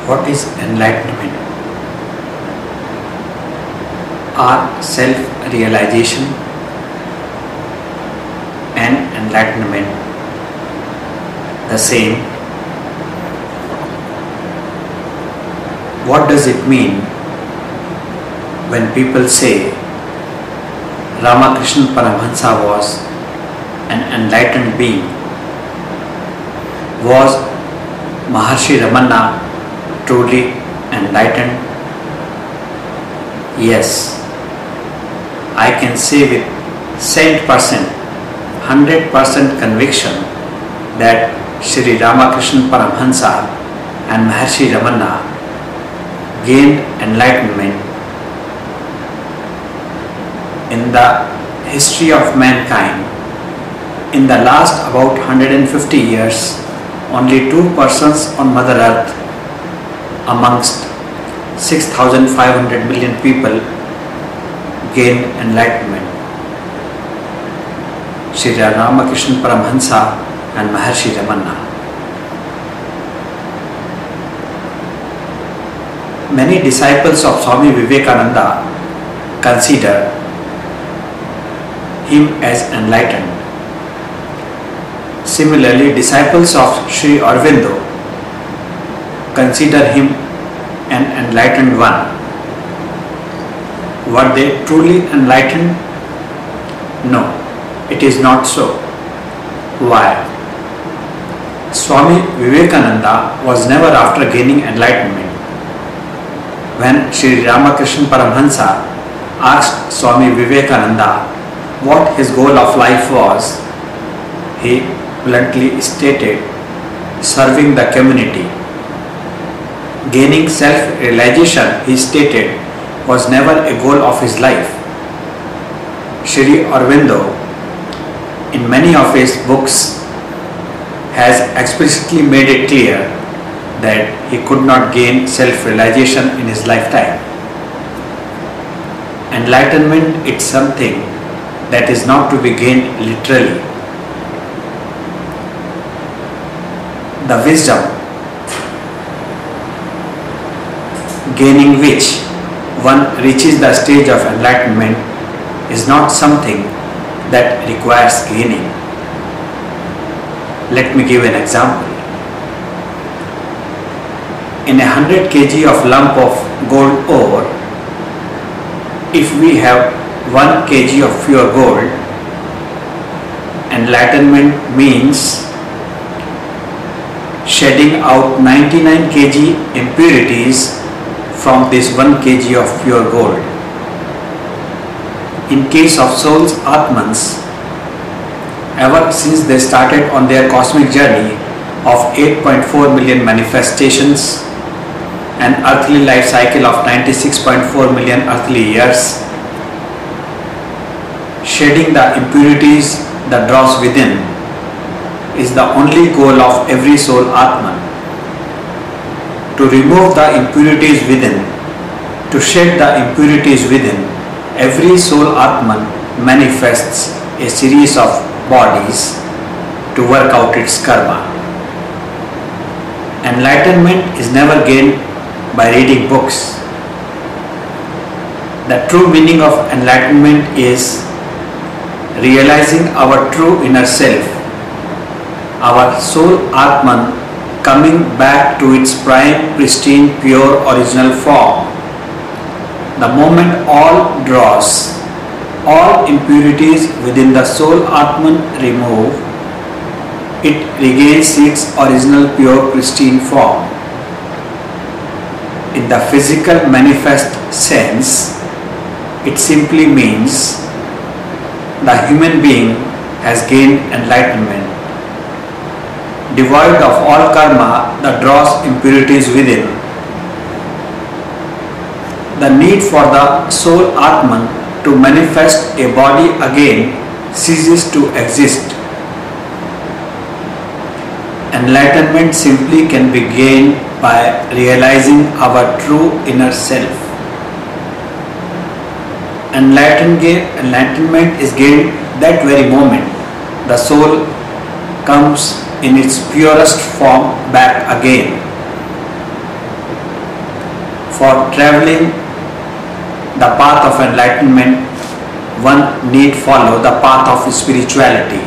What is enlightenment? Are self-realization and enlightenment the same? What does it mean when people say Ramakrishna Paramahansa was an enlightened being? Was Maharshi Ramana truly enlightened? Yes, I can say with 100% conviction that Shri Ramakrishna Paramahansa and Maharshi Ramana gained enlightenment in the history of mankind. In the last about 150 years, only two persons on Mother Earth amongst 6,500 million people gained enlightenment. Shri Ramakrishna Paramahansa and Maharshi Ramana. Many disciples of Swami Vivekananda consider him as enlightened. Similarly, disciples of Sri Aurobindo consider him an enlightened one. Were they truly enlightened? No, it is not so. Why? Swami Vivekananda was never after gaining enlightenment. When Sri Ramakrishna Paramahansa asked Swami Vivekananda what his goal of life was, he bluntly stated, serving the community. Gaining self-realization, he stated, was never a goal of his life. Shri Aurobindo, in many of his books, has explicitly made it clear that he could not gain self-realization in his lifetime. Enlightenment is something that is not to be gained literally. The wisdom gaining which one reaches the stage of enlightenment is not something that requires gaining. Let me give an example. In 100 kg of lump of gold ore, if we have 1 kg of pure gold, enlightenment means shedding out 99 kg impurities from this 1 kg of pure gold. In case of souls, atmans, ever since they started on their cosmic journey of 8.4 million manifestations, an earthly life cycle of 96.4 million earthly years, shedding the impurities that dross within is the only goal of every soul atman. To remove the impurities within, to shed the impurities within, every soul atman manifests a series of bodies to work out its karma. Enlightenment is never gained by reading books. The true meaning of enlightenment is realizing our true inner self, our soul atman coming back to its prime, pristine, pure, original form. The moment all dross, all impurities within the soul atman remove, it regains its original, pure, pristine form. In the physical manifest sense, it simply means the human being has gained enlightenment. Devoid of all karma that draws impurities within, the need for the soul atman to manifest a body again ceases to exist. Enlightenment simply can be gained by realizing our true inner self. Enlightenment is gained that very moment the soul comes in its purest form back again. For traveling the path of enlightenment, one need follow the path of spirituality,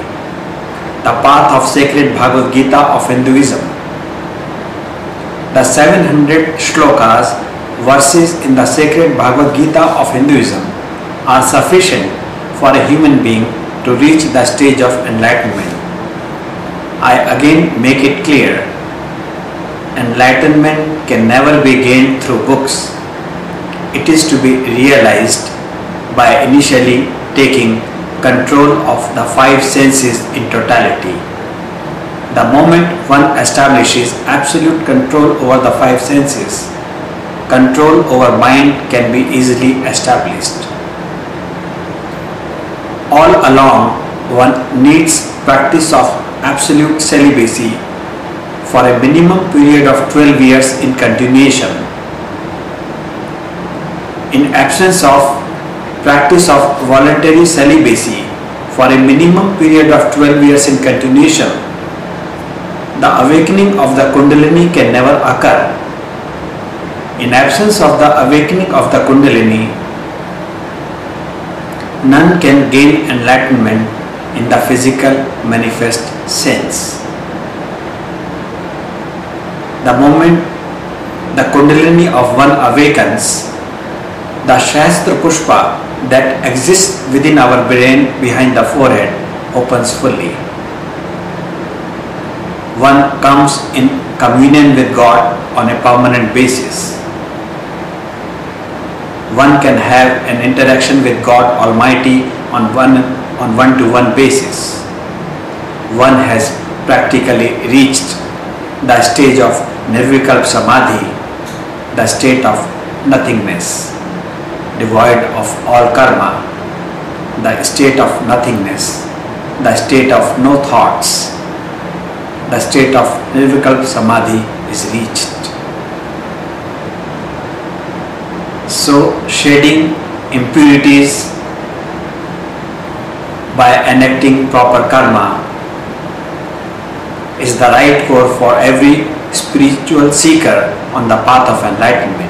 the path of sacred Bhagavad Gita of Hinduism. The 700 shlokas, verses in the sacred Bhagavad Gita of Hinduism are sufficient for a human being to reach the stage of enlightenment. I again make it clear, enlightenment can never be gained through books. It is to be realized by initially taking control of the five senses in totality. The moment one establishes absolute control over the five senses, control over mind can be easily established. All along, one needs practice of absolute celibacy for a minimum period of 12 years in continuation. In absence of practice of voluntary celibacy for a minimum period of 12 years in continuation, the awakening of the Kundalini can never occur. In absence of the awakening of the Kundalini, none can gain enlightenment in the physical manifest sense. The moment the Kundalini of one awakens, the Shastra Pushpa that exists within our brain behind the forehead opens fully. One comes in communion with God on a permanent basis. One can have an interaction with God Almighty on one-to-one basis. One has practically reached the stage of Nirvikalp Samadhi, the state of nothingness, devoid of all karma, the state of nothingness, the state of no thoughts, the state of Nirvikalp Samadhi is reached. So, shedding impurities by enacting proper karma is the right course for every spiritual seeker on the path of enlightenment.